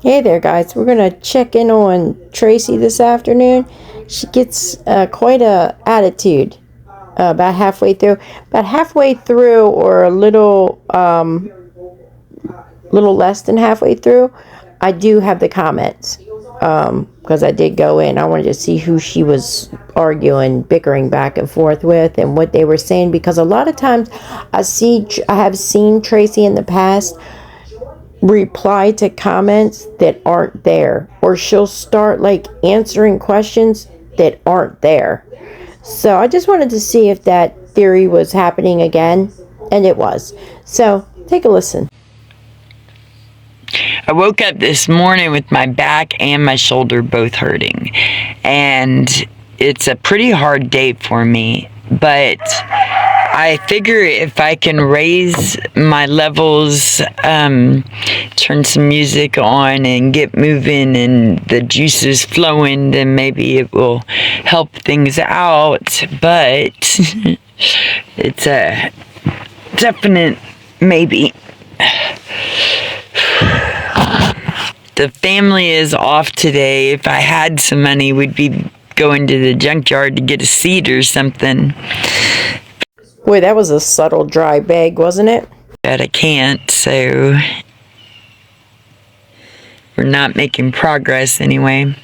Hey there, guys. We're gonna check in on Tracy this afternoon. She gets quite a attitude about halfway through, or a little less than halfway through. I do have the comments because I did go in. I wanted to see who she was arguing, bickering back and forth with, and what they were saying. Because a lot of times, I have seen Tracy in the past reply to comments that aren't there, or she'll start like answering questions that aren't there. So I just wanted to see if that theory was happening again, and it was. So take a listen. I woke up this morning with my back and my shoulder both hurting, and it's a pretty hard day for me, but I figure if I can raise my levels, turn some music on and get moving and the juices flowing, then maybe it will help things out. But it's a definite maybe. The family is off today. If I had some money, we'd be going to the junkyard to get a seat or something. Boy, that was a subtle dry bag, wasn't it? But I can't, so we're not making progress anyway.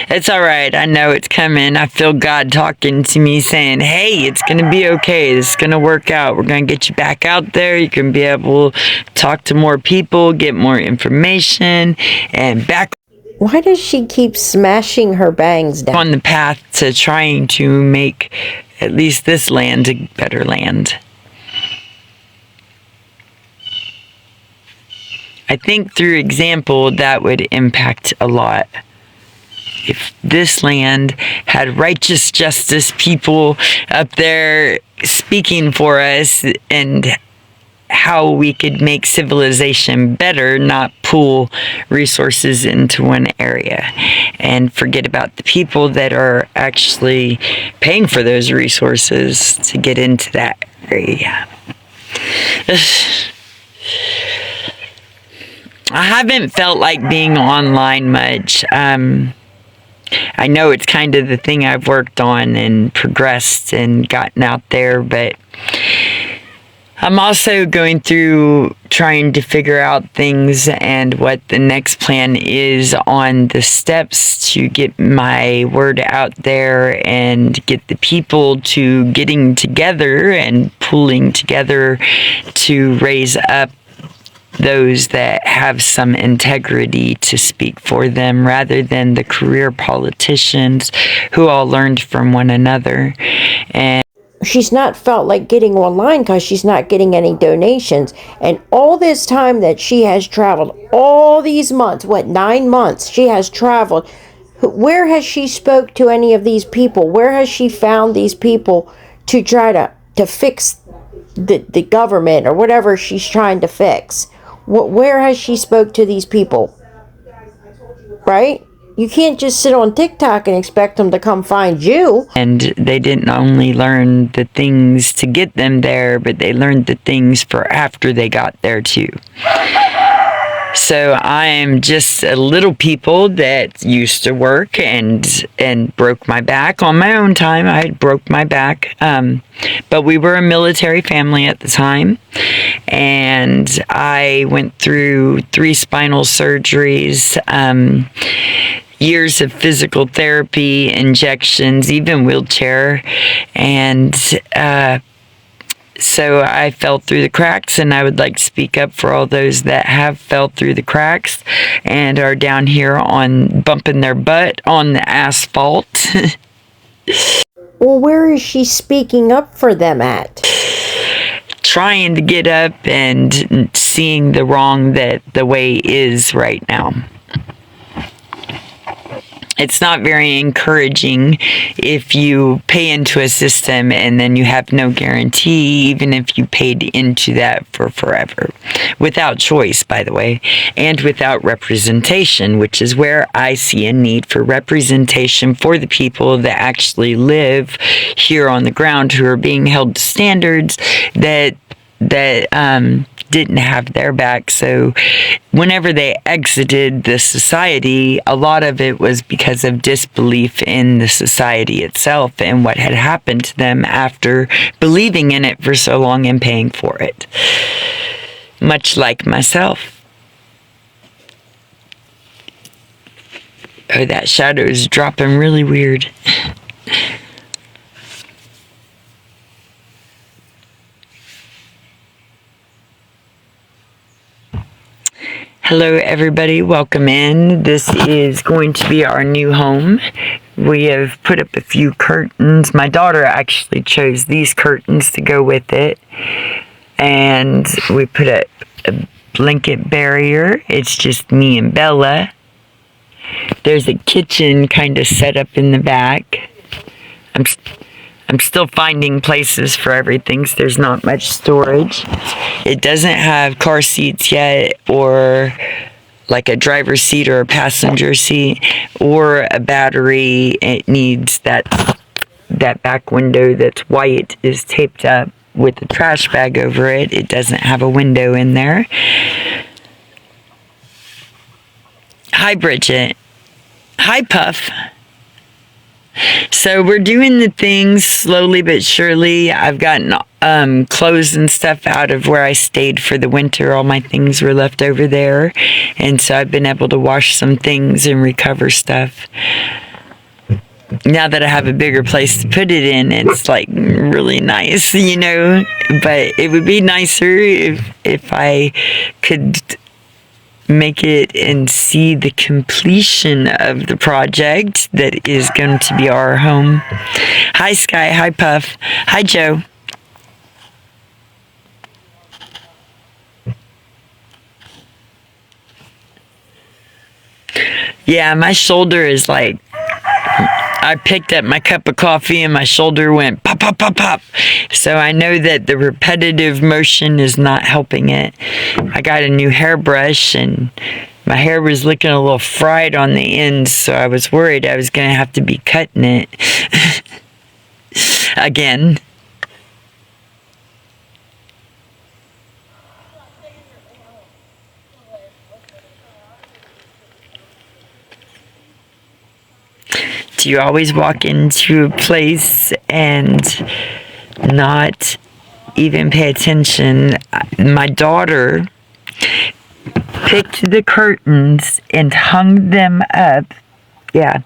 It's alright, I know it's coming. I feel God talking to me saying, hey, it's going to be okay. It's going to work out. We're going to get you back out there. You can be able to talk to more people, get more information, and back Why does she keep smashing her bangs down? on the path to trying to make at least this land a better land. I think through example that would impact a lot. If this land had righteous justice people up there speaking for us, and how we could make civilization better, not pool resources into one area and forget about the people that are actually paying for those resources to get into that area. I haven't felt like being online much. I know it's kind of the thing I've worked on and progressed and gotten out there, but I'm also going through trying to figure out things and what the next plan is on the steps to get my word out there and get the people to getting together and pooling together to raise up those that have some integrity to speak for them, rather than the career politicians who all learned from one another. And she's not felt like getting online because she's not getting any donations. And all this time that she has traveled, all these months, 9 months she has traveled, where has she spoke to any of these people? Where has she found these people to try to fix the government or whatever she's trying to fix? Where has she spoke to these people? Right? You can't just sit on TikTok and expect them to come find you. And they didn't only learn the things to get them there, but they learned the things for after they got there too. So I am just a little people that used to work and broke my back on my own time. I broke my back. But we were a military family at the time. And I went through 3 spinal surgeries, years of physical therapy, injections, even wheelchair. And so I fell through the cracks, and I would like to speak up for all those that have fell through the cracks and are down here on bumping their butt on the asphalt. Well, where is she speaking up for them at? Trying to get up and seeing the wrong that the way is right now. It's not very encouraging if you pay into a system and then you have no guarantee, even if you paid into that for forever. Without choice, by the way, and without representation, which is where I see a need for representation for the people that actually live here on the ground, who are being held to standards that didn't have their back. So whenever they exited the society, a lot of it was because of disbelief in the society itself and what had happened to them after believing in it for so long and paying for it. Much like myself. Oh, that shadow is dropping really weird. Hello, everybody. Welcome in. This is going to be our new home. We have put up a few curtains. My daughter actually chose these curtains to go with it. And we put up a blanket barrier. It's just me and Bella. There's a kitchen kind of set up in the back. I'm still finding places for everything, so there's not much storage. It doesn't have car seats yet, or like a driver's seat or a passenger seat, or a battery. It needs that back window that's white is taped up with a trash bag over it. It doesn't have a window in there. Hi, Bridget. Hi, Puff. So we're doing the things slowly but surely. I've gotten clothes and stuff out of where I stayed for the winter. All my things were left over there. And so I've been able to wash some things and recover stuff. Now that I have a bigger place to put it in, it's like really nice, you know. But it would be nicer if I could make it and see the completion of the project that is going to be our home. Hi, Sky. Hi, Puff. Hi, Joe. Yeah, my shoulder is like, I picked up my cup of coffee and my shoulder went pop, pop, pop, pop. So I know that the repetitive motion is not helping it. I got a new hairbrush and my hair was looking a little fried on the ends, so I was worried I was going to have to be cutting it again. Do you always walk into a place and not even pay attention? My daughter picked the curtains and hung them up. Yeah.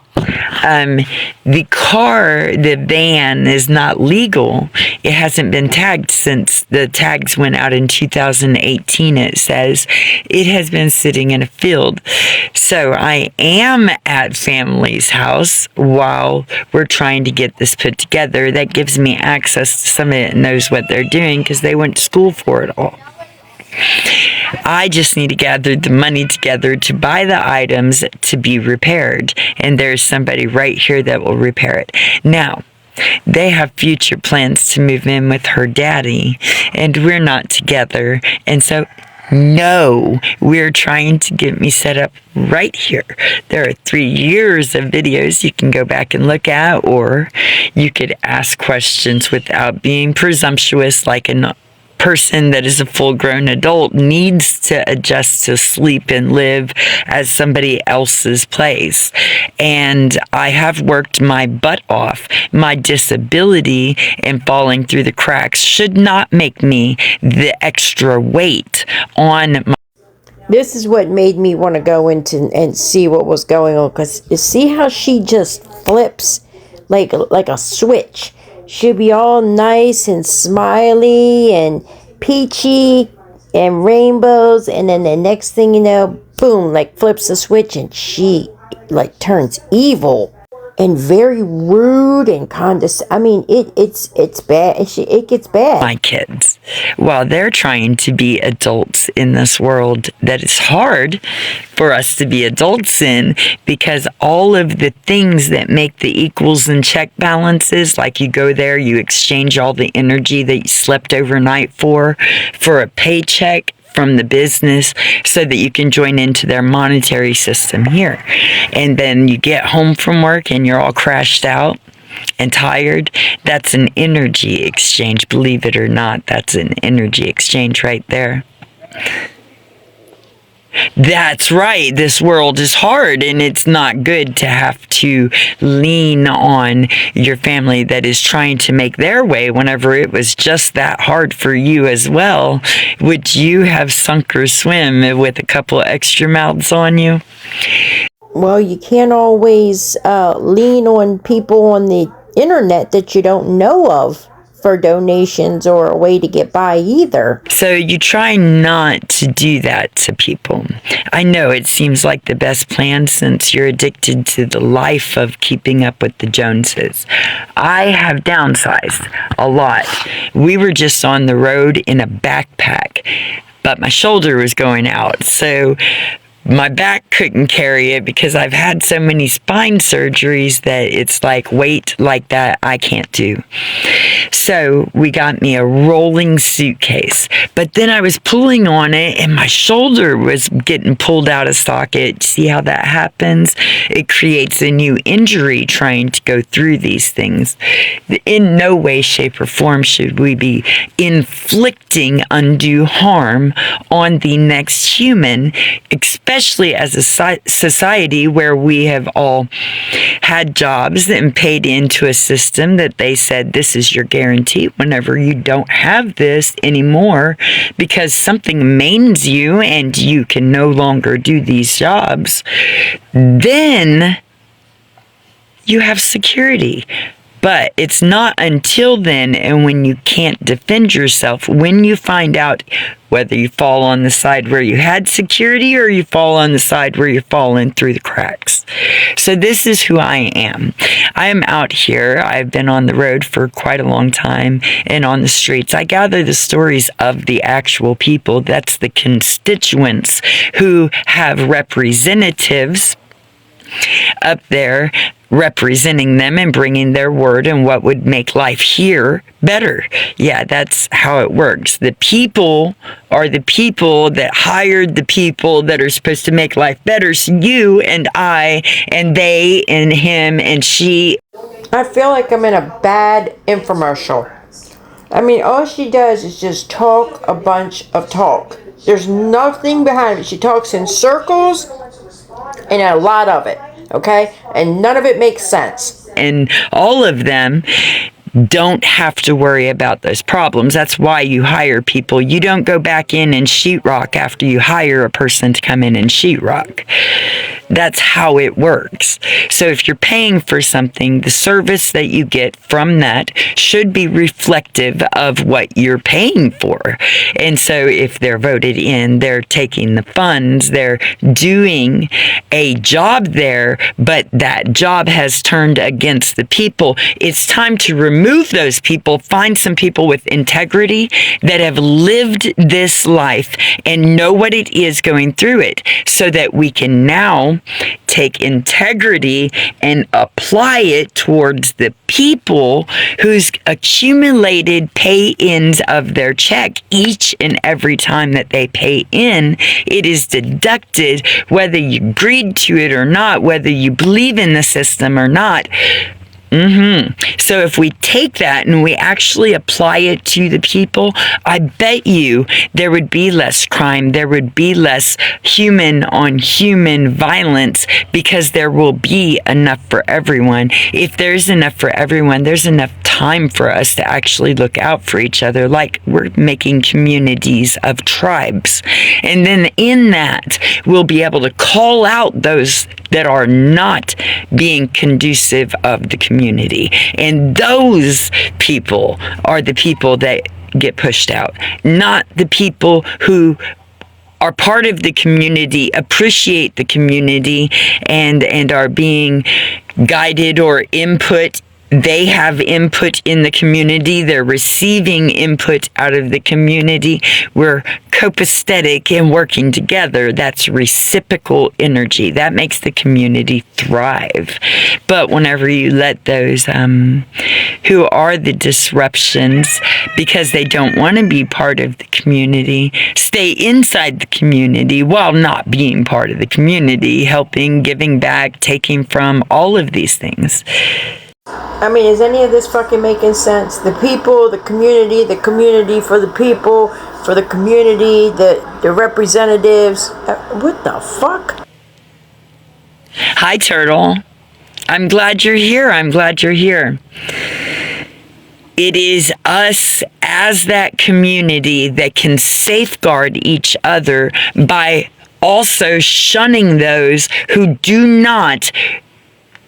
The van is not legal. It hasn't been tagged since the tags went out in 2018. It says it has been sitting in a field. So I am at family's house while we're trying to get this put together. That gives me access to somebody that knows what they're doing because they went to school for it all. I just need to gather the money together to buy the items to be repaired. And there's somebody right here that will repair it. Now, they have future plans to move in with her daddy, and we're not together. And so, no, we're trying to get me set up right here. There are 3 years of videos you can go back and look at, or you could ask questions without being presumptuous like an person that is a full-grown adult needs to adjust to sleep and live as somebody else's place. And I have worked my butt off. My disability and falling through the cracks should not make me the extra weight on my... This is what made me want to go into and see what was going on, because you see how she just flips like a switch. She'll be all nice and smiley and peachy and rainbows, and then the next thing you know, boom, like flips the switch and she like turns evil and very rude and condescending. I mean, it's bad. It gets bad. My kids, while they're trying to be adults in this world that is hard for us to be adults in, because all of the things that make the equals and check balances, like you go there, you exchange all the energy that you slept overnight for a paycheck from the business so that you can join into their monetary system here. And then you get home from work and you're all crashed out and tired. That's an energy exchange. Believe it or not, that's an energy exchange right there. That's right. This world is hard, and it's not good to have to lean on your family that is trying to make their way whenever it was just that hard for you as well. Would you have sunk or swim with a couple extra mouths on you? Well, you can't always lean on people on the internet that you don't know of for donations or a way to get by either. So you try not to do that to people. I know it seems like the best plan since you're addicted to the life of keeping up with the Joneses. I have downsized a lot. We were just on the road in a backpack, but my shoulder was going out. So my back couldn't carry it because I've had so many spine surgeries that it's like weight like that I can't do. So we got me a rolling suitcase, but then I was pulling on it and my shoulder was getting pulled out of socket. See how that happens? It creates a new injury trying to go through these things. In no way, shape, or form should we be inflicting undue harm on the next human, especially as a society where we have all had jobs and paid into a system that they said this is your guarantee whenever you don't have this anymore because something mains you and you can no longer do these jobs, then you have security. But it's not until then, and when you can't defend yourself, when you find out whether you fall on the side where you had security or you fall on the side where you're falling through the cracks. So this is who I am. I am out here. I've been on the road for quite a long time and on the streets. I gather the stories of the actual people. That's the constituents who have representatives up there representing them and bringing their word and what would make life here better. Yeah, that's how it works. The people are the people that hired the people that are supposed to make life better. So you and I and they and him and she. I feel like I'm in a bad infomercial. I mean, all she does is just talk a bunch of talk. There's nothing behind it. She talks in circles and a lot of it. Okay? And none of it makes sense. And all of them don't have to worry about those problems. That's why you hire people. You don't go back in and sheetrock after you hire a person to come in and sheetrock. That's how it works. So if you're paying for something, the service that you get from that should be reflective of what you're paying for. And so if they're voted in, they're taking the funds, they're doing a job there, but that job has turned against the people. It's time to remove those people, find some people with integrity that have lived this life and know what it is going through it, so that we can now take integrity and apply it towards the people whose accumulated pay-ins of their check each and every time that they pay in. It is deducted whether you agreed to it or not, whether you believe in the system or not. So if we take that and we actually apply it to the people, I bet you there would be less crime, there would be less human on human violence, because there will be enough for everyone. If there's enough for everyone, there's enough time for us to actually look out for each other, like we're making communities of tribes. And then in that, we'll be able to call out those that are not being conducive of the community. And those people are the people that get pushed out, not the people who are part of the community, appreciate the community, and are being guided or input. They have input in the community. They're receiving input out of the community. We're copacetic and working together. That's reciprocal energy. That makes the community thrive. But whenever you let those who are the disruptions, because they don't want to be part of the community, stay inside the community while not being part of the community, helping, giving back, taking from, all of these things, I mean, is any of this fucking making sense? The people, the community for the people, for the community, the representatives. What the fuck? Hi, Turtle. I'm glad you're here. I'm glad you're here. It is us as that community that can safeguard each other by also shunning those who do not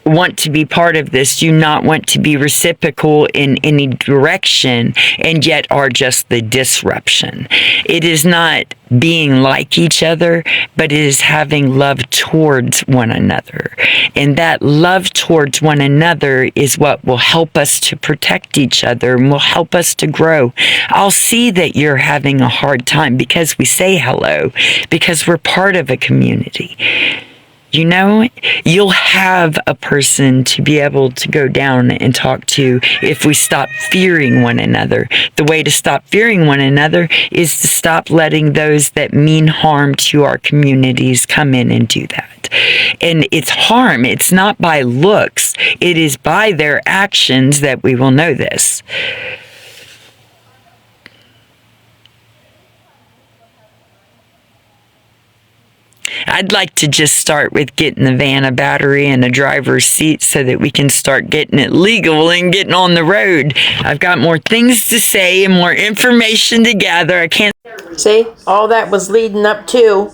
want to be part of this, do not want to be reciprocal in any direction, and yet are just the disruption. It is not being like each other, but it is having love towards one another. And that love towards one another is what will help us to protect each other and will help us to grow. I'll see that you're having a hard time because we say hello, because we're part of a community. You know, you'll have a person to be able to go down and talk to if we stop fearing one another. The way to stop fearing one another is to stop letting those that mean harm to our communities come in and do that. And it's harm. It's not by looks. It is by their actions that we will know this. I'd like to just start with getting the van a battery and a driver's seat so that we can start getting it legal and getting on the road. I've got more things to say and more information to gather. I can't... See, all that was leading up to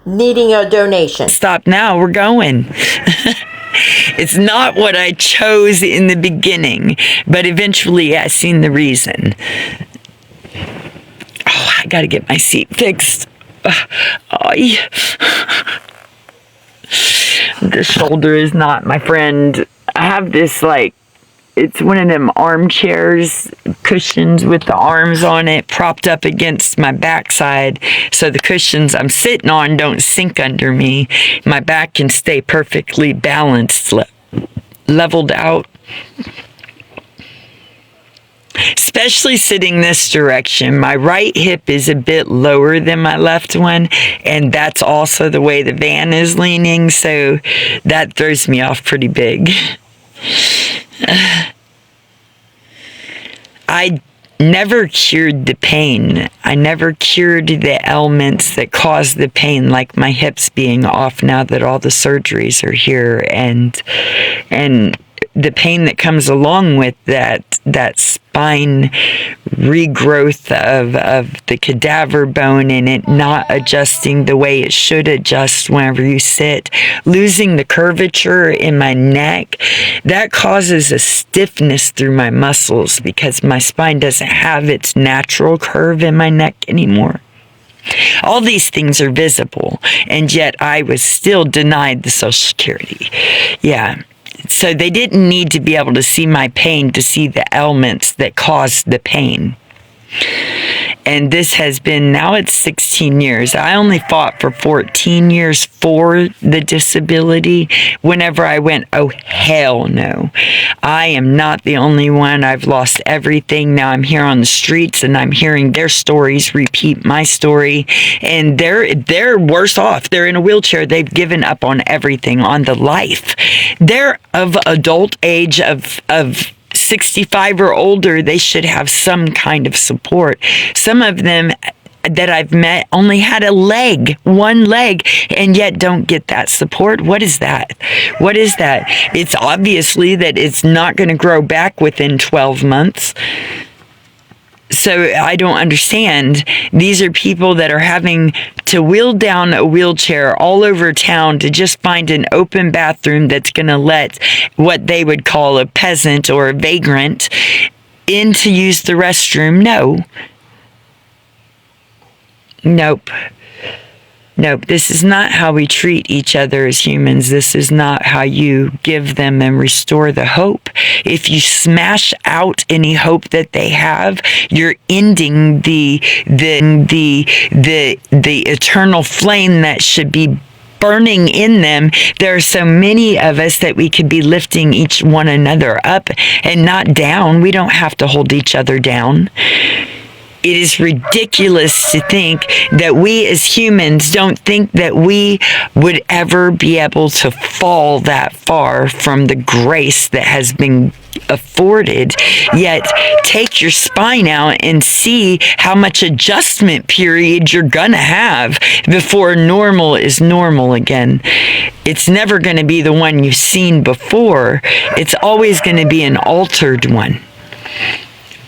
needing a donation. Stop now, we're going. It's not what I chose in the beginning, but eventually I seen the reason. Oh, I gotta get my seat fixed. The shoulder is not my friend. I have this, like, it's one of them armchairs, cushions with the arms on it, propped up against my backside, so the cushions I'm sitting on don't sink under me. My back can stay perfectly balanced, leveled out. Especially sitting this direction, my right hip is a bit lower than my left one, and that's also the way the van is leaning, so that throws me off pretty big. I never cured the pain. I never cured the ailments that cause the pain, like my hips being off now that all the surgeries are here, and the pain that comes along with that spine regrowth of the cadaver bone and it not adjusting the way it should adjust whenever you sit, losing the curvature in my neck, that causes a stiffness through my muscles because my spine doesn't have its natural curve in my neck anymore. All these things are visible, and yet I was still denied the Social Security. Yeah. So they didn't need to be able to see my pain to see the ailments that caused the pain. And this has been, now it's 16 years. I only fought for 14 years for the disability. Whenever I went, oh, hell no. I am not the only one. I've lost everything. Now I'm here on the streets and I'm hearing their stories repeat my story. And they're worse off. They're in a wheelchair. They've given up on everything, on the life. They're of adult age of 65 or older. They should have some kind of support. Some of them that I've met only had one leg, and yet don't get that support. What is that? What is that? It's obviously that it's not going to grow back within 12 months. So I don't understand. These are people that are having to wheel down a wheelchair all over town to just find an open bathroom that's going to let what they would call a peasant or a vagrant in to use the restroom. No. Nope. Nope, this is not how we treat each other as humans. This is not how you give them and restore the hope. If you smash out any hope that they have, you're ending the eternal flame that should be burning in them. There are so many of us that we could be lifting each one another up and not down. We don't have to hold each other down. It is ridiculous to think that we as humans don't think that we would ever be able to fall that far from the grace that has been afforded, yet take your spine out and see how much adjustment period you're gonna have before normal is normal again. It's never going to be the one you've seen before. It's always going to be an altered one.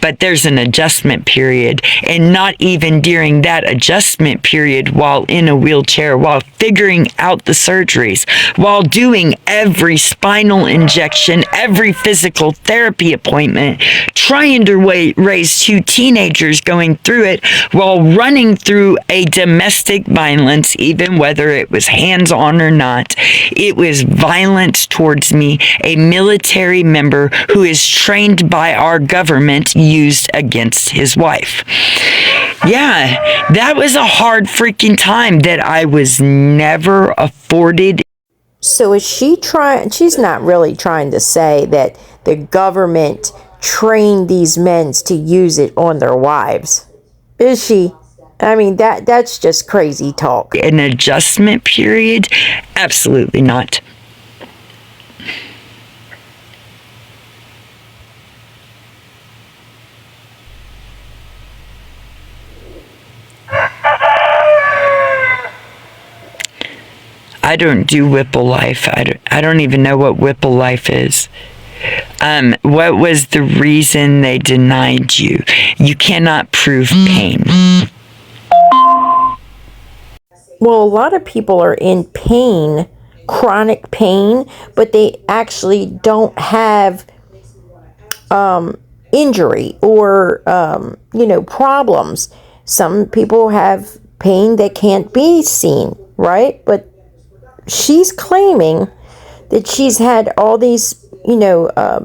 But there's an adjustment period, and not even during that adjustment period while in a wheelchair, while figuring out the surgeries, while doing every spinal injection, every physical therapy appointment, trying to raise two teenagers going through it, while running through a domestic violence, even whether it was hands-on or not. It was violence towards me, a military member who is trained by our government used against his wife. Yeah, that was a hard freaking time that I was never afforded. So is she trying? She's not really trying to say that the government trained these men to use it on their wives, is she? I mean, that's just crazy talk. An adjustment period? Absolutely not. I don't do Whipple Life. I don't even know what Whipple Life is. What was the reason they denied you? You cannot prove pain. Well, a lot of people are in pain, chronic pain, but they actually don't have injury or problems. Some people have pain that can't be seen, right? But she's claiming that she's had all these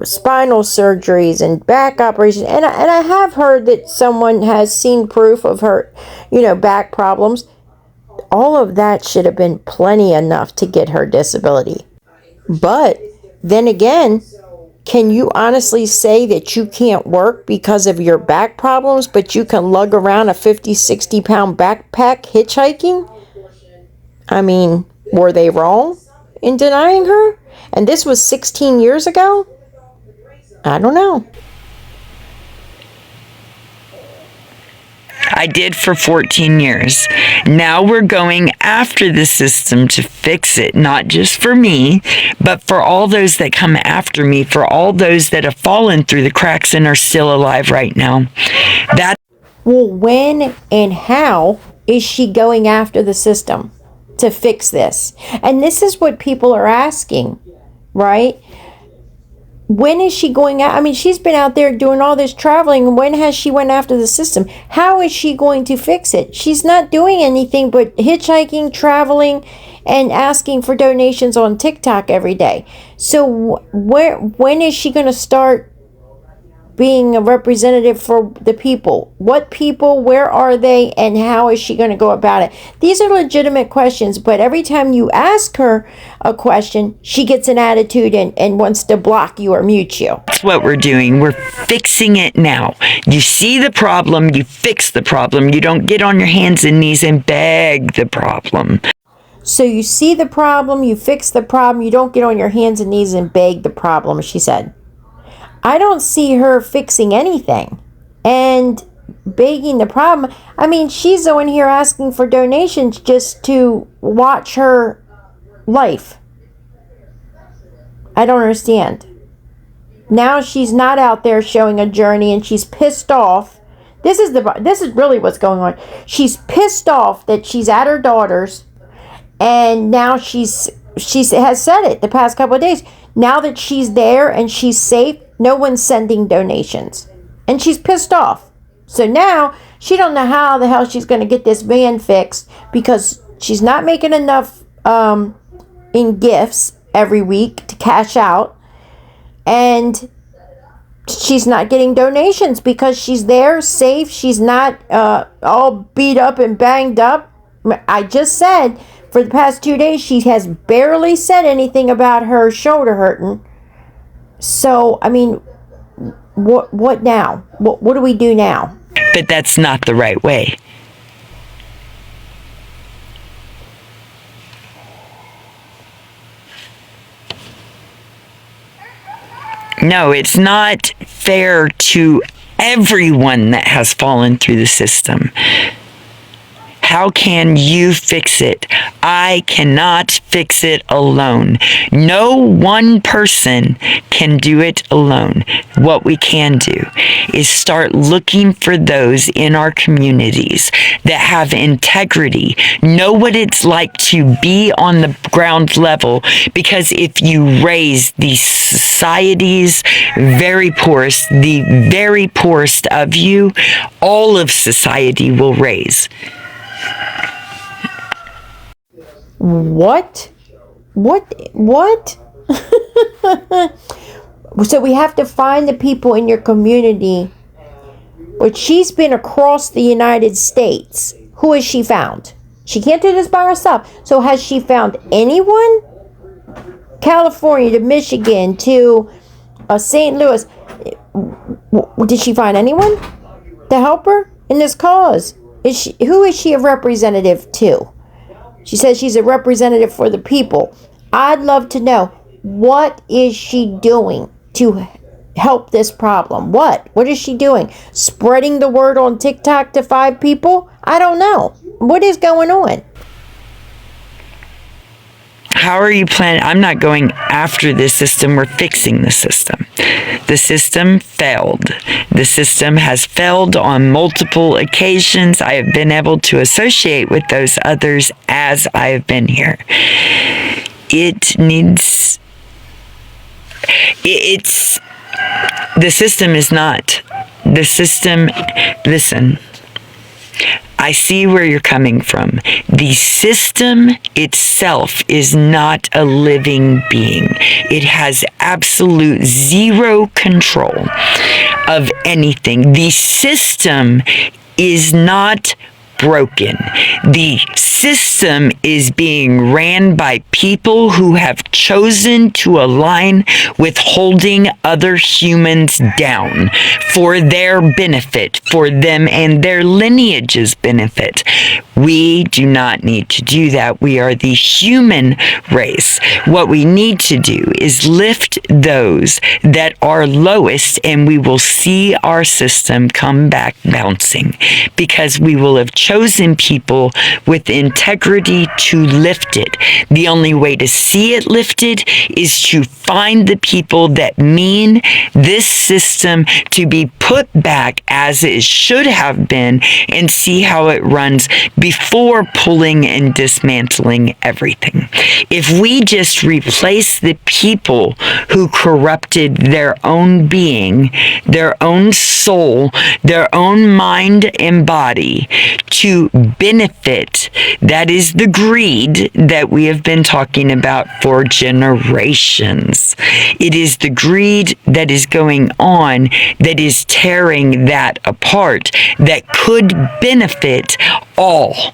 spinal surgeries and back operations, and I have heard that someone has seen proof of her back problems. All of that should have been plenty enough to get her disability. But then again, can you honestly say that you can't work because of your back problems, but you can lug around a 50, 60-pound backpack hitchhiking? I mean, were they wrong in denying her? And this was 16 years ago? I don't know. I did for 14 years. Now we're going after the system to fix it, not just for me, but for all those that come after me, for all those that have fallen through the cracks and are still alive right now. Well, when and how is she going after the system to fix this? And this is what people are asking, right? When is she going out? I mean, she's been out there doing all this traveling. When has she went after the system? How is she going to fix it? She's not doing anything but hitchhiking, traveling, and asking for donations on TikTok every day. So when is she going to start being a representative for the people? What people, where are they, and how is she going to go about it? These are legitimate questions, but every time you ask her a question, she gets an attitude and wants to block you or mute you. That's what we're doing. We're fixing it now. You see the problem, you fix the problem. You don't get on your hands and knees and beg the problem. So you see the problem, you fix the problem, you don't get on your hands and knees and beg the problem, she said. I don't see her fixing anything and begging the problem. I mean, she's the one here asking for donations just to watch her life. I don't understand. Now she's not out there showing a journey and she's pissed off. This is really what's going on. She's pissed off that she's at her daughter's, and now she has said it the past couple of days. Now that she's there and she's safe, no one's sending donations. And she's pissed off. So now she don't know how the hell she's going to get this van fixed because she's not making enough in gifts every week to cash out. And she's not getting donations because she's there safe. She's not all beat up and banged up. I just said for the past 2 days she has barely said anything about her shoulder hurting. So, I mean, what now? What do we do now? But that's not the right way. No, it's not fair to everyone that has fallen through the system. How can you fix it? I cannot fix it alone. No one person can do it alone. What we can do is start looking for those in our communities that have integrity, know what it's like to be on the ground level, because if you raise the society's very poorest, the very poorest of you, all of society will raise. What? So we have to find the people in your community. But she's been across the United States. Who has she found? She can't do this by herself. So has she found anyone? California to Michigan to St. Louis. Did she find anyone to help her in this cause? Who is she a representative to? She says she's a representative for the people. I'd love to know, what is she doing to help this problem? What is she doing? Spreading the word on TikTok to 5 people? I don't know. What is going on? How are you planning? I'm not going after this system. We're fixing the system. The system failed. The system has failed on multiple occasions. I have been able to associate with those others as I have been here. The system is not. The system, listen. I see where you're coming from. The system itself is not a living being. It has absolute zero control of anything. The system is not broken. The system is being ran by people who have chosen to align with holding other humans down for their benefit, for them and their lineage's benefit. We do not need to do that. We are the human race. What we need to do is lift those that are lowest, and we will see our system come back bouncing, because we will have chosen people with integrity to lift it. The only way to see it lifted is to find the people that mean this system to be put back as it should have been, and see how it runs before pulling and dismantling everything. If we just replace the people who corrupted their own being, their own soul, their own mind and body to benefit, that is the greed that we have been talking about for generations. It is the greed that is going on that is tearing that apart, that could benefit all.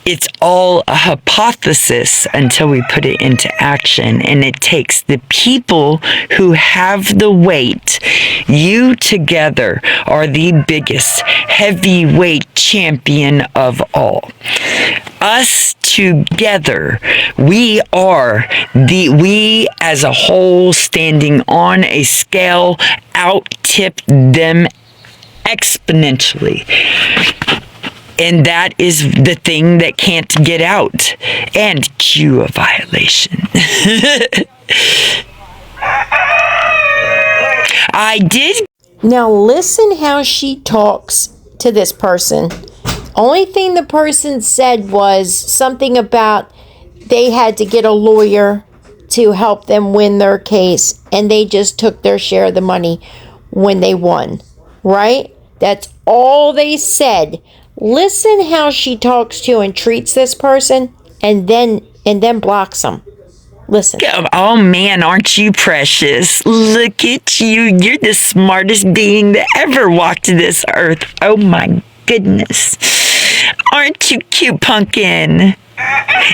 It's all a hypothesis until we put it into action, and it takes the people who have the weight. You together are the biggest heavyweight champion of all. Us together, we as a whole, standing on a scale, out-tip them exponentially. And that is the thing that can't get out. And cue a violation. I did. Now listen how she talks to this person. Only thing the person said was something about they had to get a lawyer to help them win their case, and they just took their share of the money when they won. Right? That's all they said. Listen how she talks to and treats this person, and then blocks them. Listen. Oh man, aren't you precious? Look at you. You're the smartest being that ever walked this earth. Oh my goodness. Aren't you cute, pumpkin?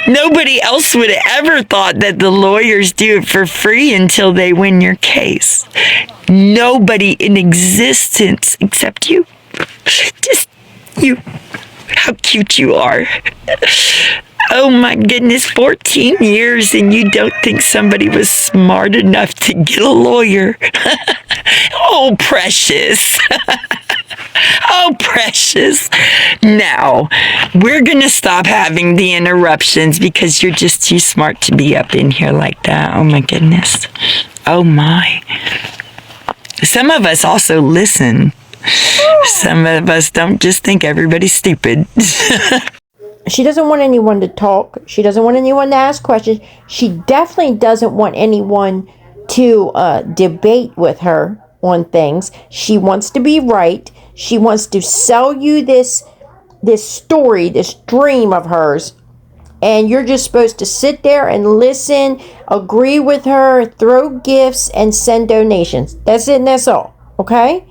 Nobody else would have ever thought that the lawyers do it for free until they win your case. Nobody in existence except you. Just you. How cute you are. Oh my goodness, 14 years and you don't think somebody was smart enough to get a lawyer? Oh, precious. Oh, precious. Now, we're going to stop having the interruptions because you're just too smart to be up in here like that. Oh, my goodness. Oh, my. Some of us also listen. Some of us don't just think everybody's stupid. She doesn't want anyone to talk. She doesn't want anyone to ask questions. She definitely doesn't want anyone to debate with her on things. She wants to be right. She wants to sell you this story, this dream of hers. And you're just supposed to sit there and listen, agree with her, throw gifts, and send donations. That's it and that's all. Okay?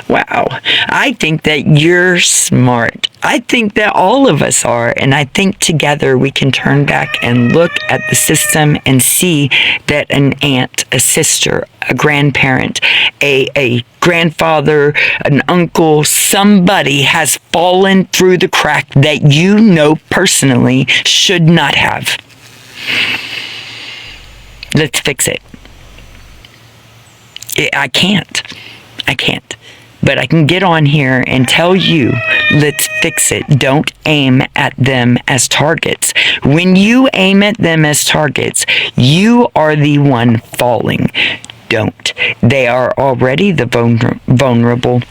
Wow. I think that you're smart. I think that all of us are. And I think together we can turn back and look at the system and see that an aunt, a sister, a grandparent, a grandfather, an uncle, somebody has fallen through the crack that you know personally should not have. Let's fix it. I can't. But I can get on here and tell you, let's fix it. Don't aim at them as targets. When you aim at them as targets, you are the one falling. Don't. They are already the vulnerable.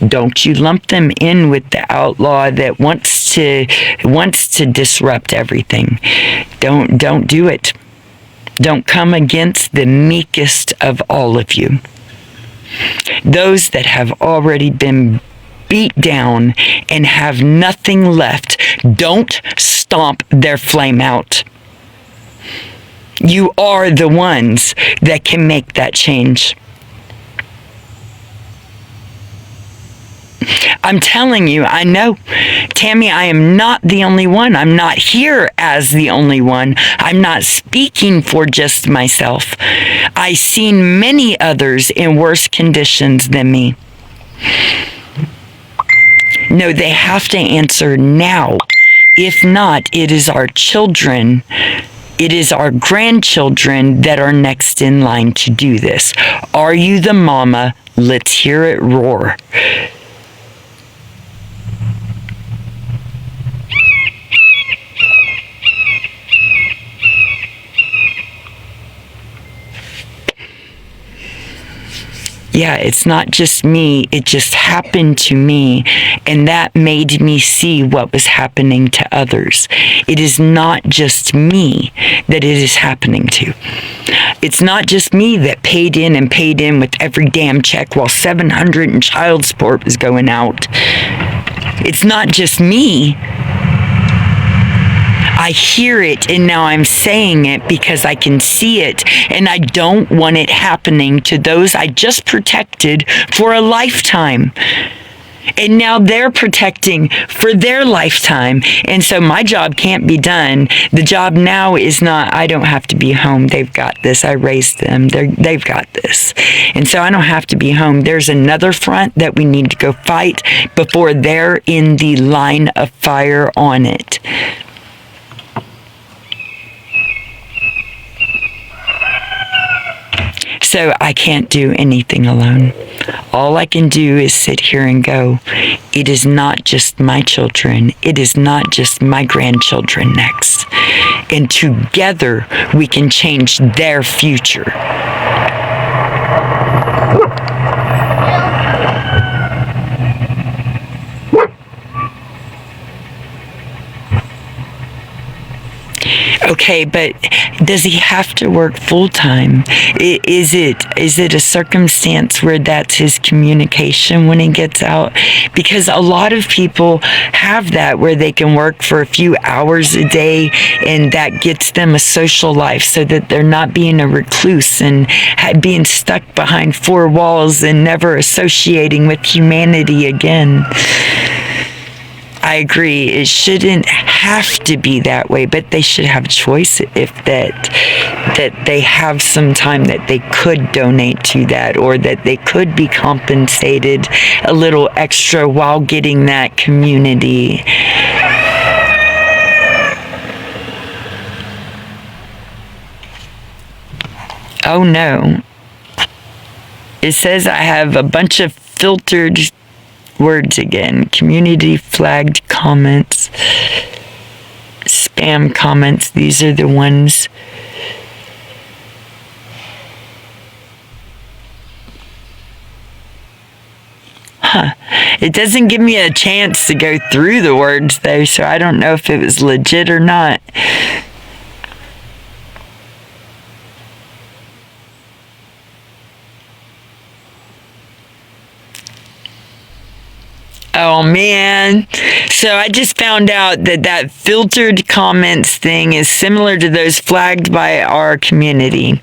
Don't you lump them in with the outlaw that wants to disrupt everything. Don't do it. Don't come against the meekest of all of you. Those that have already been beat down and have nothing left, don't stomp their flame out. You are the ones that can make that change. I'm telling you, I know. Tammy, I am not the only one. I'm not here as the only one. I'm not speaking for just myself. I've seen many others in worse conditions than me. No, they have to answer now. If not, it is our children, it is our grandchildren that are next in line to do this. Are you the mama? Let's hear it roar. Yeah, it's not just me. It just happened to me. And that made me see what was happening to others. It is not just me that it is happening to. It's not just me that paid in with every damn check while $700 in child support was going out. It's not just me. I hear it and now I'm saying it because I can see it and I don't want it happening to those I just protected for a lifetime. And now they're protecting for their lifetime. And so my job can't be done. The job now is not, I don't have to be home. They've got this. I raised them. They've got this. And so I don't have to be home. There's another front that we need to go fight before they're in the line of fire on it. So I can't do anything alone. All I can do is sit here and go, it is not just my children. It is not just my grandchildren next. And together we can change their future. Okay, but does he have to work full-time? Is it a circumstance where that's his communication when he gets out? Because a lot of people have that where they can work for a few hours a day and that gets them a social life so that they're not being a recluse and being stuck behind four walls and never associating with humanity again. I agree. It shouldn't have to be that way, but they should have a choice if that they have some time that they could donate to that, or that they could be compensated a little extra while getting that community. Oh no. It says I have a bunch of filtered words again. Community flagged comments. Spam comments. These are the ones. Huh. It doesn't give me a chance to go through the words though, so I don't know if it was legit or not. Oh man. So I just found out that filtered comments thing is similar to those flagged by our community.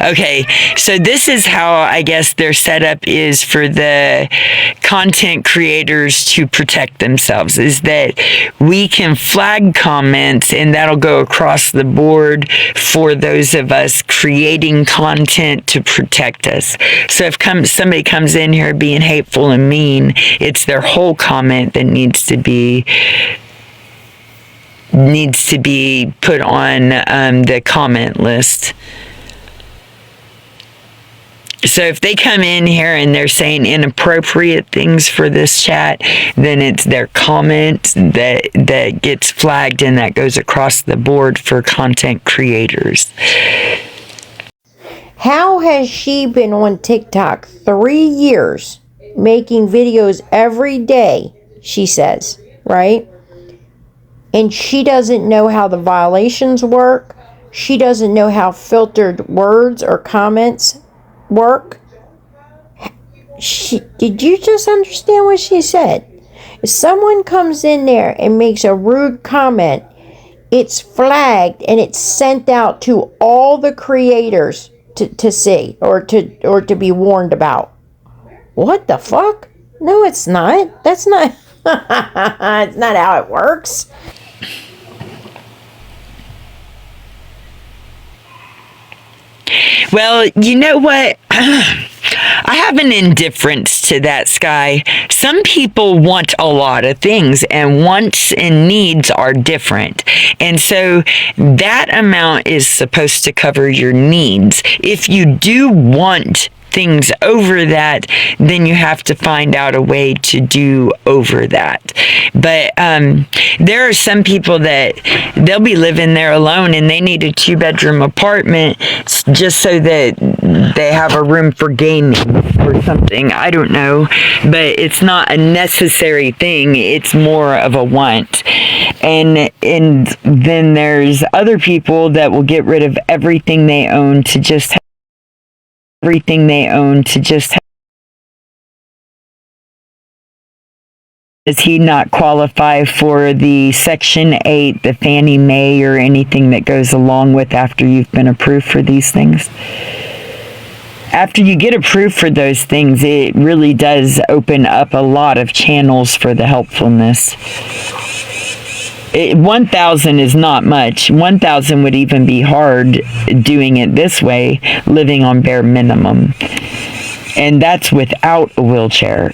Okay, so this is how I guess their setup is for the content creators to protect themselves, is that we can flag comments and that'll go across the board for those of us creating content to protect us. So if somebody comes in here being hateful and mean, it's their whole comment that needs to be put on the comment list. So if they come in here and they're saying inappropriate things for this chat, then it's their comment that gets flagged, and that goes across the board for content creators. How has she been on TikTok 3 years, making videos every day, she says, right? And she doesn't know how the violations work. She doesn't know how filtered words or comments work. Did you just understand what she said? If someone comes in there and makes a rude comment, it's flagged and it's sent out to all the creators to see or to be warned about. What the fuck? No, it's not. That's not it's not how it works. Well, you know what? I have an indifference to that, Sky. Some people want a lot of things, and wants and needs are different. And so that amount is supposed to cover your needs. If you do want things over that, then you have to find out a way to do over that. But there are some people that they'll be living there alone and they need a 2-bedroom apartment just so that they have a room for gaming or something. I don't know, but it's not a necessary thing. It's more of a want. And then there's other people that will get rid of everything they own to just have Does he not qualify for the Section 8, the Fannie Mae, or anything that goes along with after you've been approved for these things? After you get approved for those things, it really does open up a lot of channels for the helpfulness. 1,000 is not much. 1,000 would even be hard doing it this way, living on bare minimum. And that's without a wheelchair,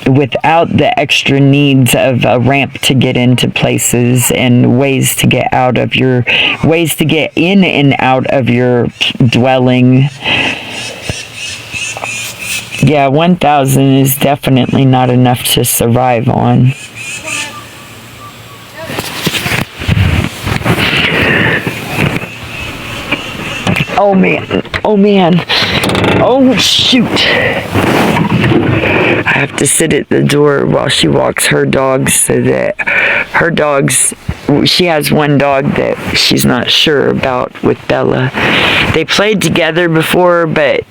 without the extra needs of a ramp to get into places and ways to get in and out of your dwelling. Yeah, 1,000 is definitely not enough to survive on. Oh man. Oh shoot. I have to sit at the door while she walks her dogs, so that her dogs, she has one dog that she's not sure about with Bella. They played together before, but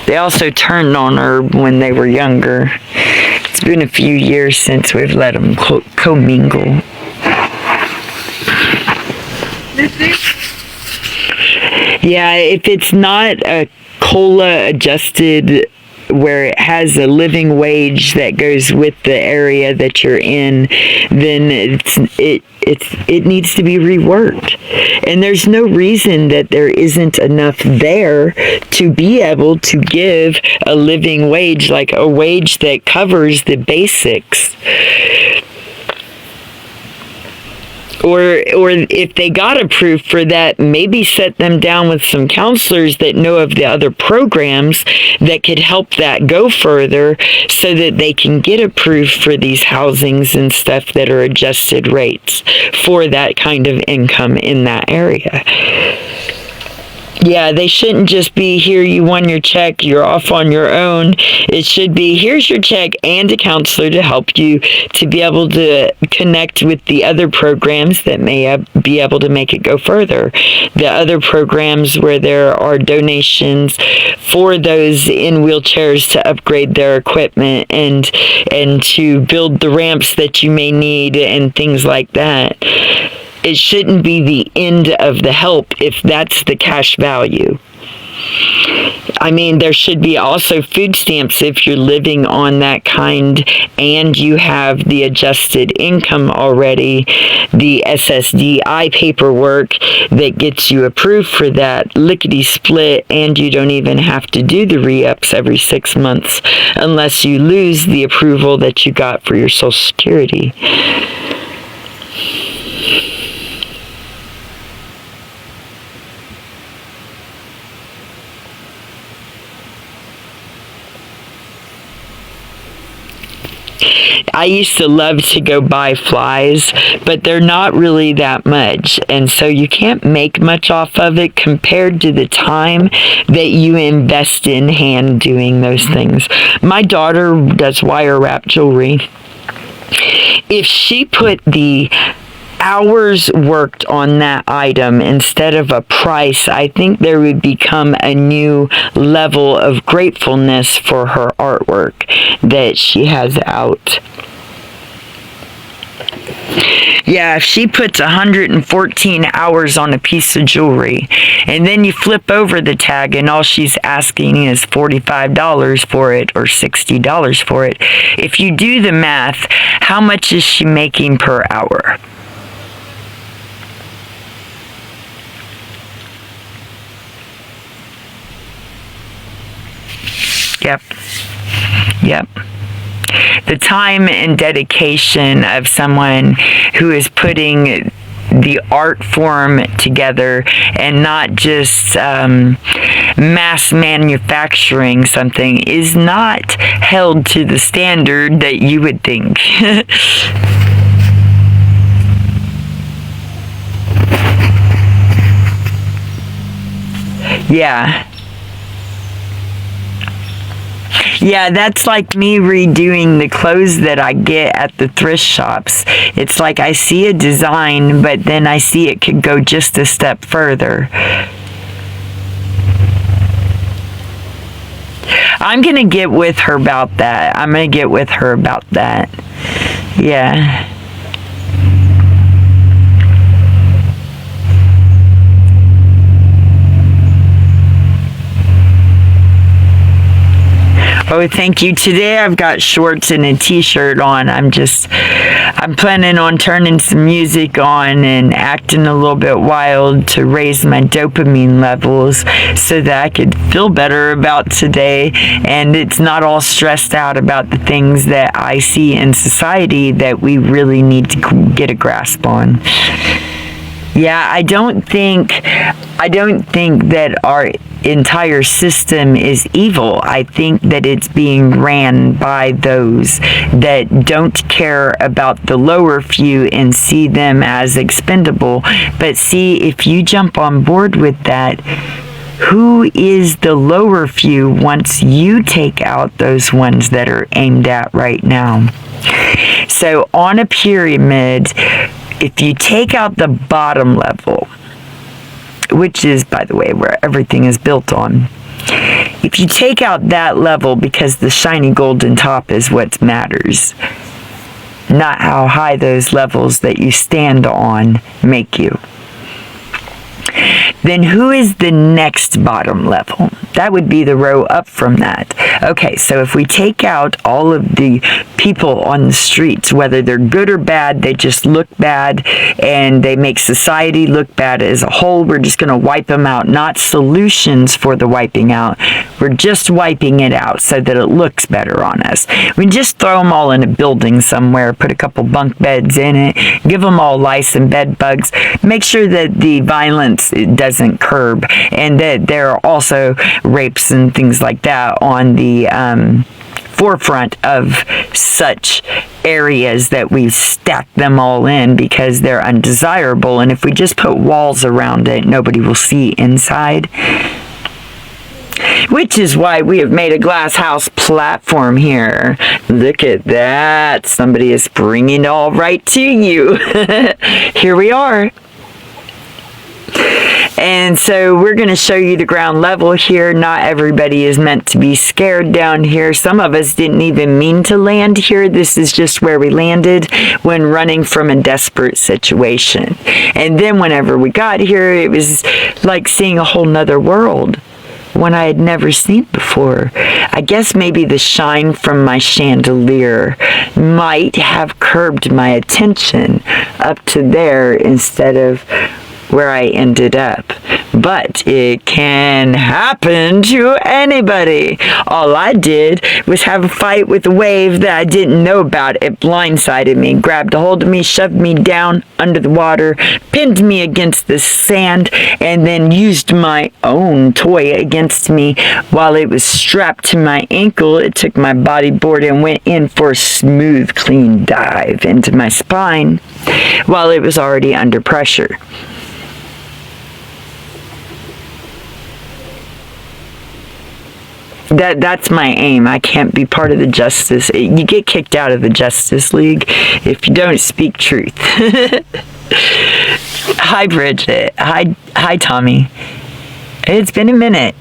they also turned on her when they were younger. It's been a few years since we've let them commingle. Yeah, if it's not a COLA adjusted where it has a living wage that goes with the area that you're in, then it needs to be reworked. And there's no reason that there isn't enough there to be able to give a living wage, like a wage that covers the basics. Or if they got approved for that, maybe set them down with some counselors that know of the other programs that could help that go further, so that they can get approved for these housings and stuff that are adjusted rates for that kind of income in that area. Yeah, they shouldn't just be, here, you won your check, you're off on your own. It should be, here's your check and a counselor to help you to be able to connect with the other programs that may be able to make it go further. The other programs where there are donations for those in wheelchairs to upgrade their equipment and to build the ramps that you may need and things like that. It shouldn't be the end of the help if that's the cash value. I mean, there should be also food stamps if you're living on that kind and you have the adjusted income already, the SSDI paperwork that gets you approved for that, lickety split, and you don't even have to do the re-ups every 6 months unless you lose the approval that you got for your Social Security. I used to love to go buy flies, but they're not really that much, and so you can't make much off of it compared to the time that you invest in hand doing those things. My daughter does wire wrap jewelry. If she put the hours worked on that item instead of a price, I think there would become a new level of gratefulness for her artwork that she has out. Yeah, if she puts 114 hours on a piece of jewelry, and then you flip over the tag and all she's asking is $45 for it or $60 for it, if you do the math, how much is she making per hour? Yep. The time and dedication of someone who is putting the art form together and not just mass manufacturing something is not held to the standard that you would think. Yeah, that's like me redoing the clothes that I get at the thrift shops. It's like I see a design, but then I see it could go just a step further. I'm going to get with her about that. Yeah. Oh, thank you. Today I've got shorts and a t-shirt on. I'm planning on turning some music on and acting a little bit wild to raise my dopamine levels so that I could feel better about today and it's not all stressed out about the things that I see in society that we really need to get a grasp on. Yeah, I don't think that our entire system is evil. I think that it's being ran by those that don't care about the lower few and see them as expendable. But see, if you jump on board with that, who is the lower few once you take out those ones that are aimed at right now? So on a pyramid, if you take out the bottom level, which is, by the way, where everything is built on, if you take out that level, because the shiny golden top is what matters, not how high those levels that you stand on make you. then who is the next bottom level? That would be the row up from that. Okay, so if we take out all of the people on the streets, whether they're good or bad, they just look bad and they make society look bad as a whole. We're just going to wipe them out, not solutions for the wiping out. We're just wiping it out so that it looks better on us. We just throw them all in a building somewhere, put a couple bunk beds in it, give them all lice and bed bugs, make sure that the violence doesn't curb, and that there are also rapes and things like that on the forefront of such areas, that we've stacked them all in because they're undesirable. And if we just put walls around it, nobody will see inside. Which is why we have made a glass house platform here. Look at that. Somebody is bringing it all right to you. Here we are. And so we're going to show you the ground level here. Not everybody is meant to be scared down here. Some of us didn't even mean to land here. This is just where we landed when running from a desperate situation. And then whenever we got here, it was like seeing a whole nother world, one I had never seen before. I guess maybe the shine from my chandelier might have curbed my attention up to there instead of where I ended up. But it can happen to anybody. All I did was have a fight with a wave that I didn't know about. It blindsided me, grabbed a hold of me, shoved me down under the water, pinned me against the sand, and then used my own toy against me while it was strapped to my ankle. It took my bodyboard and went in for a smooth, clean dive into my spine while it was already under pressure. That's my aim. I can't be part of the Justice. You get kicked out of the Justice League if you don't speak truth. Hi, Bridget. Hi, Tommy. It's been a minute.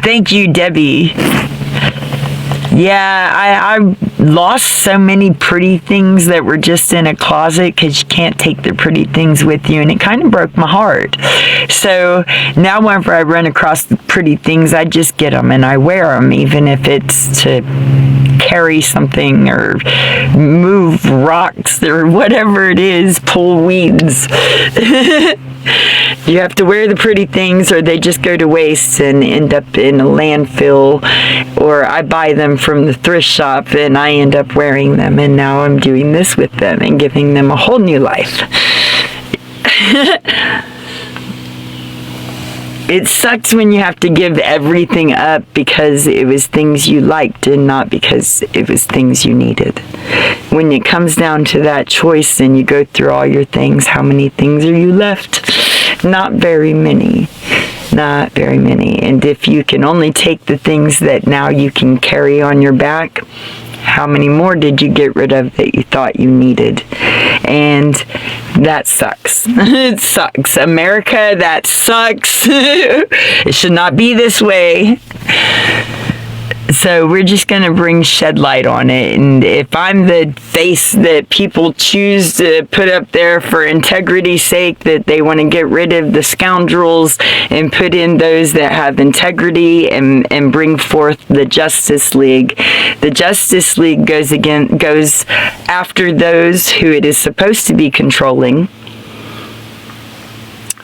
Thank you, Debbie. Yeah, I lost so many pretty things that were just in a closet because you can't take the pretty things with you, and it kind of broke my heart. So now whenever I run across the pretty things, I just get them and I wear them, even if it's to carry something or move rocks or whatever it is, pull weeds. You have to wear the pretty things or they just go to waste and end up in a landfill, or I buy them from the thrift shop and I end up wearing them, and now I'm doing this with them and giving them a whole new life. It sucks when you have to give everything up because it was things you liked and not because it was things you needed. When it comes down to that choice and you go through all your things, how many things are you left? Not very many. Not very many. And if you can only take the things that now you can carry on your back, how many more did you get rid of that you thought you needed? And that sucks. It sucks. America, that sucks. It should not be this way. So we're just going to shed light on it. And if I'm the face that people choose to put up there for integrity's sake, that they want to get rid of the scoundrels and put in those that have integrity and bring forth the Justice League. The Justice League goes after those who it is supposed to be controlling.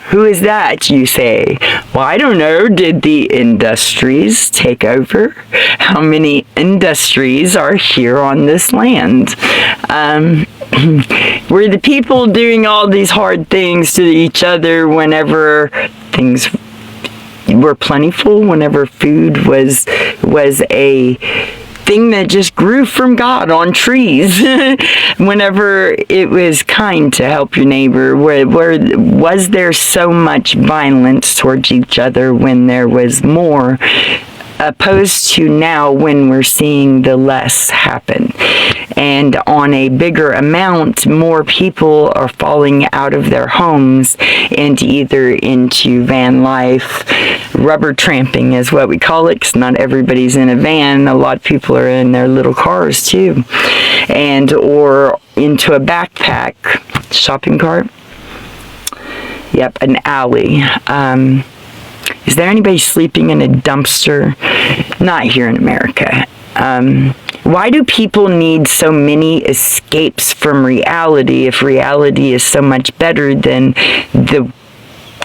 Who is that, you say? Well, I don't know. Did the industries take over? How many industries are here on this land? Were the people doing all these hard things to each other whenever things were plentiful, whenever food was a thing that just grew from God on trees? Whenever it was kind to help your neighbor, where was there so much violence towards each other when there was more, opposed to now when we're seeing the less happen? And on a bigger amount, more people are falling out of their homes and either into van life. Rubber tramping is what we call it, because not everybody's in a van. A lot of people are in their little cars too, and or into a backpack shopping cart. Yep, an alley. Is there anybody sleeping in a dumpster? Not here in America. Why do people need so many escapes from reality if reality is so much better than the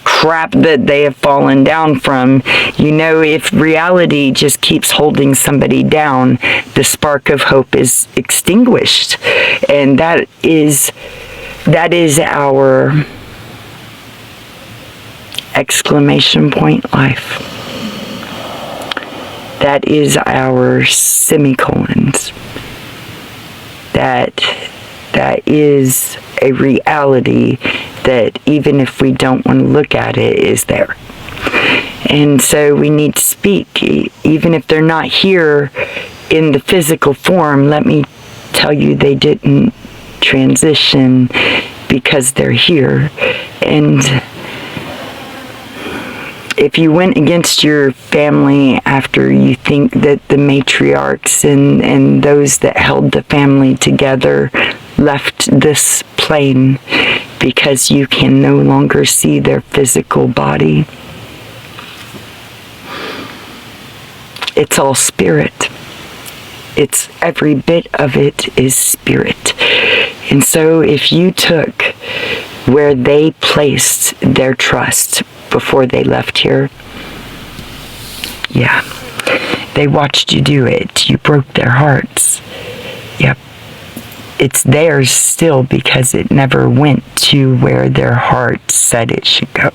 crap that they have fallen down from? You know, if reality just keeps holding somebody down, the spark of hope is extinguished. And that is our exclamation point life. That is our semicolons. That is a reality that even if we don't want to look at it, is there. And so we need to speak, even if they're not here in the physical form. Let me tell you, they didn't transition because they're here. And if you went against your family after you think that the matriarchs and those that held the family together left this plane because you can no longer see their physical body, it's all spirit. It's every bit of it is spirit. And so if you took where they placed their trust before they left here, yeah, they watched you do it. You broke their hearts. Yep. It's theirs still because it never went to where their heart said it should go.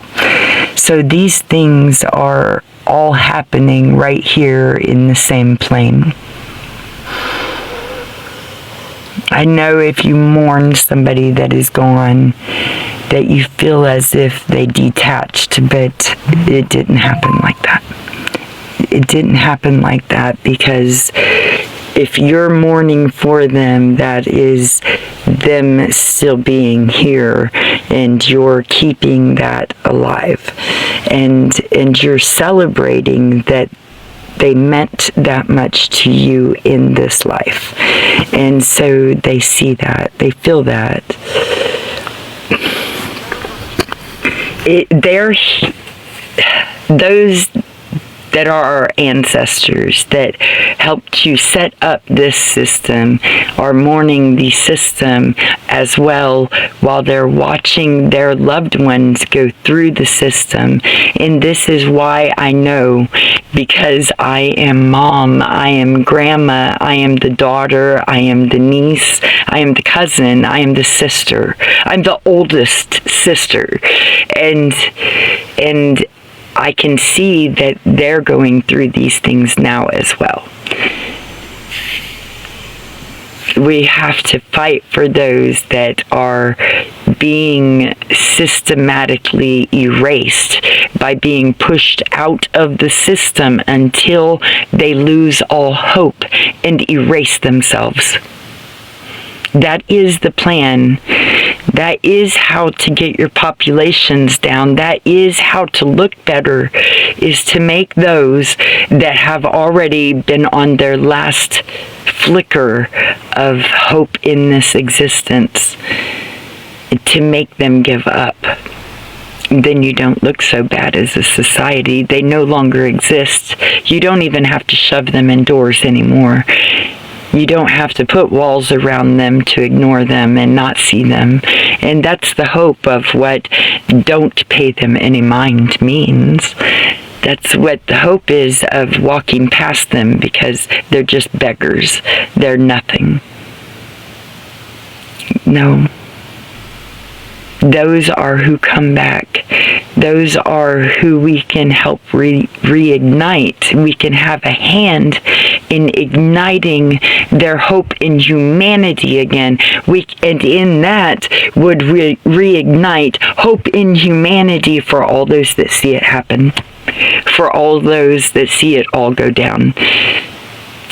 So these things are all happening right here in the same plane. I know if you mourn somebody that is gone, that you feel as if they detached, but it didn't happen like that. It didn't happen like that, because if you're mourning for them, that is them still being here, and you're keeping that alive, and you're celebrating that they meant that much to you in this life. And so they see that, they feel that. Those that are our ancestors that helped you set up this system are mourning the system as well, while they're watching their loved ones go through the system. And this is why I know, because I am mom, I am grandma, I am the daughter, I am the niece, I am the cousin, I am the sister, I'm the oldest sister, and I can see that they're going through these things now as well. We have to fight for those that are being systematically erased by being pushed out of the system until they lose all hope and erase themselves. That is the plan. That is how to get your populations down. That is how to look better, is to make those that have already been on their last flicker of hope in this existence, to make them give up. Then you don't look so bad as a society. They no longer exist. You don't even have to shove them indoors anymore. You don't have to put walls around them to ignore them and not see them. And that's the hope of what don't pay them any mind means. That's what the hope is of walking past them, because they're just beggars. They're nothing. No. Those are who come back. Those are who we can help reignite. We can have a hand in igniting their hope in humanity again. And in that would reignite hope in humanity for all those that see it happen. For all those that see it all go down.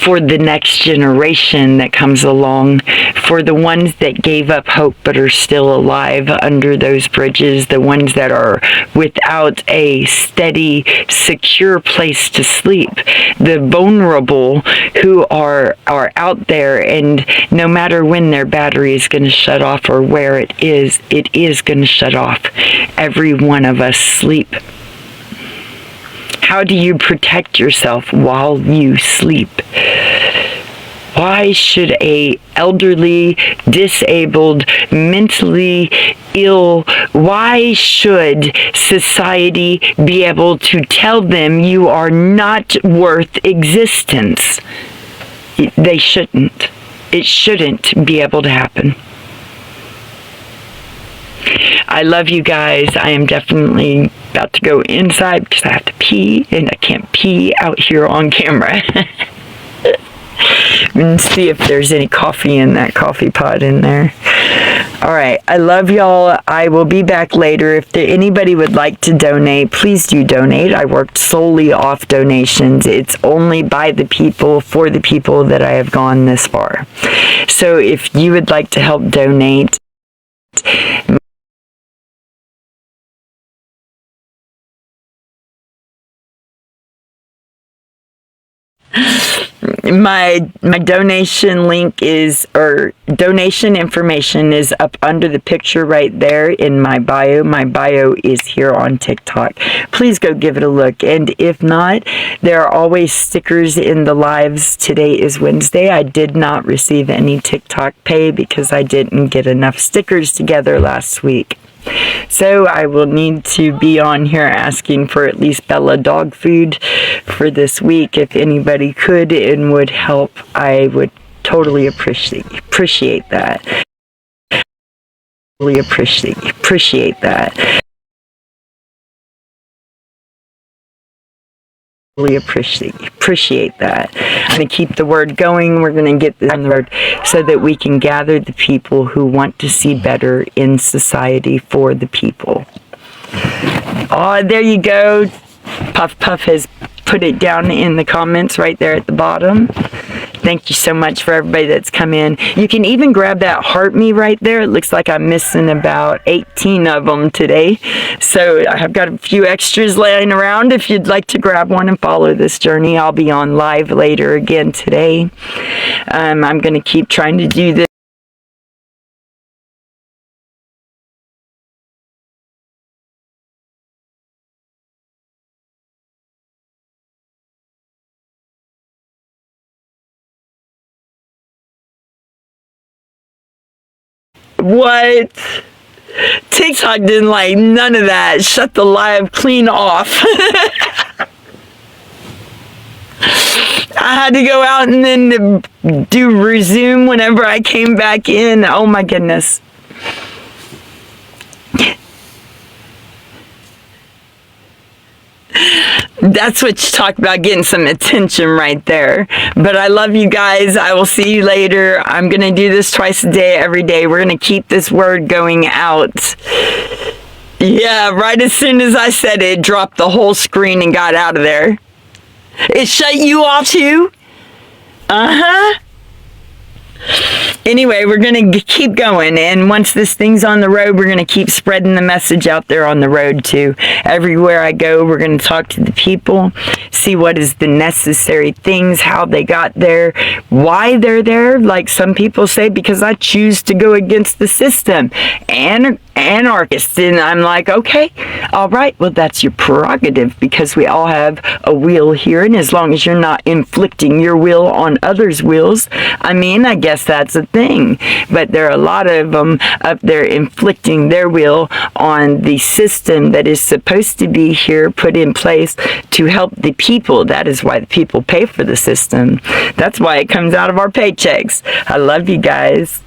for the next generation that comes along, for the ones that gave up hope but are still alive under those bridges, the ones that are without a steady, secure place to sleep, the vulnerable who are out there, and no matter when their battery is going to shut off or where it is going to shut off. Every one of us sleep. How do you protect yourself while you sleep? Why should a elderly, disabled, mentally ill, why should society be able to tell them you are not worth existence? They shouldn't. It shouldn't be able to happen. I love you guys. I am definitely about to go inside because I have to pee, and I can't pee out here on camera. And see if there's any coffee in that coffee pot in there. Alright, I love y'all. I will be back later. If anybody would like to donate, please do donate. I worked solely off donations. It's only by the people, for the people that I have gone this far. So if you would like to help donate, my donation link is, or donation information is up under the picture right there in my bio. My bio is here on TikTok. Please go give it a look. And if not, there are always stickers in the lives. Today is Wednesday. I did not receive any TikTok pay because I didn't get enough stickers together last week. So I will need to be on here asking for at least Bella dog food for this week. If anybody could and would help, I would totally appreciate that. Really appreciate that. Really appreciate that. I'm going to keep the word going. We're going to get this on the road so that we can gather the people who want to see better in society for the people. Oh, there you go. Puff has put it down in the comments right there at the bottom. Thank you so much for everybody that's come in. You can even grab that heart me right there. It looks like I'm missing about 18 of them today. So I've got a few extras laying around if you'd like to grab one and follow this journey. I'll be on live later again today. I'm going to keep trying to do this. What? TikTok didn't like none of that. Shut the live clean off. I had to go out and then do resume whenever I came back in. Oh my goodness. That's what you talk about, getting some attention right there. But I love you guys. I will see you later. I'm going to do this twice a day, every day. We're going to keep this word going out. Yeah, right as soon as I said it, dropped the whole screen and got out of there. It shut you off too? Uh-huh. Anyway, we're going to keep going, and once this thing's on the road, we're going to keep spreading the message out there on the road too. Everywhere I go, we're going to talk to the people, see what is the necessary things, how they got there, why they're there, like some people say, because I choose to go against the system. Anarchist, and I'm like, okay, all right, well, that's your prerogative, because we all have a will here, and as long as you're not inflicting your will on others' wills, I mean, I guess that's a thing. But there are a lot of them up there inflicting their will on the system that is supposed to be here, put in place to help the people. That is why the people pay for the system. That's why it comes out of our paychecks. I love you guys.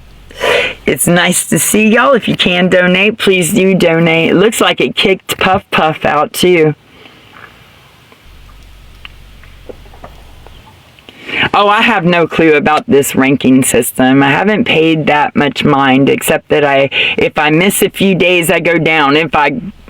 It's nice to see y'all. If you can donate, please do donate. It looks like it kicked Puff out too. Oh, I have no clue about this ranking system. I haven't paid that much mind, except that if I miss a few days, I go down. If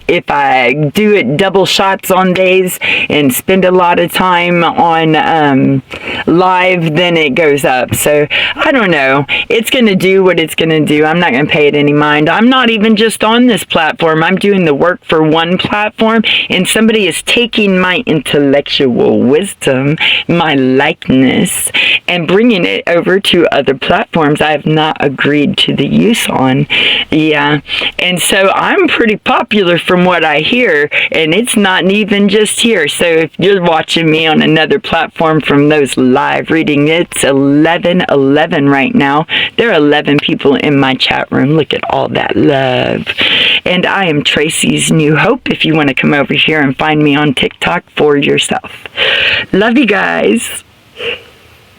if I do it double shots on days and spend a lot of time on live, then it goes up. So I don't know. It's going to do what it's going to do. I'm not going to pay it any mind. I'm not even just on this platform. I'm doing the work for one platform, and somebody is taking my intellectual wisdom, my likeness, and bringing it over to other platforms I have not agreed to the use on. Yeah. And so I'm pretty popular from what I hear, and it's not even just here. So if you're watching me on another platform from those live reading, it's 11:11 right now. There are 11 people in my chat room. Look at all that love. And I am Tracy's New Hope, if you want to come over here and find me on TikTok for yourself. Love you guys.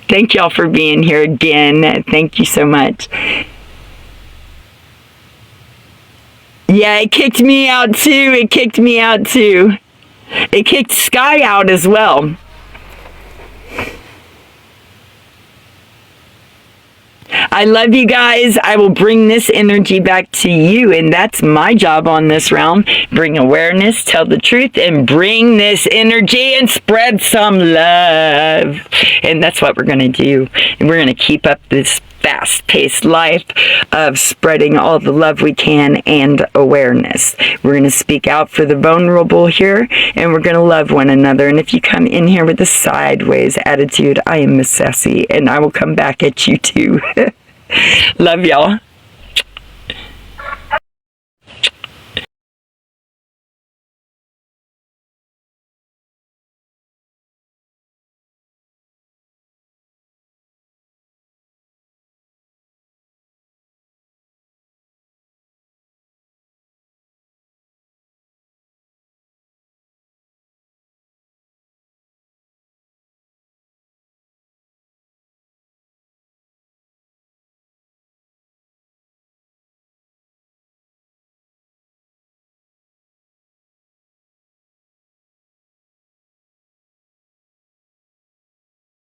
Thank y'all for being here again. Thank you so much. Yeah, it kicked me out too. It kicked me out too. It kicked Sky out as well. I love you guys. I will bring this energy back to you, and that's my job on this realm. Bring awareness, tell the truth, and bring this energy and spread some love. And that's what we're going to do. And we're going to keep up this fast-paced life of spreading all the love we can and awareness. We're going to speak out for the vulnerable here, and we're going to love one another. And if you come in here with a sideways attitude, I am Miss Sassy, and I will come back at you too. Love y'all.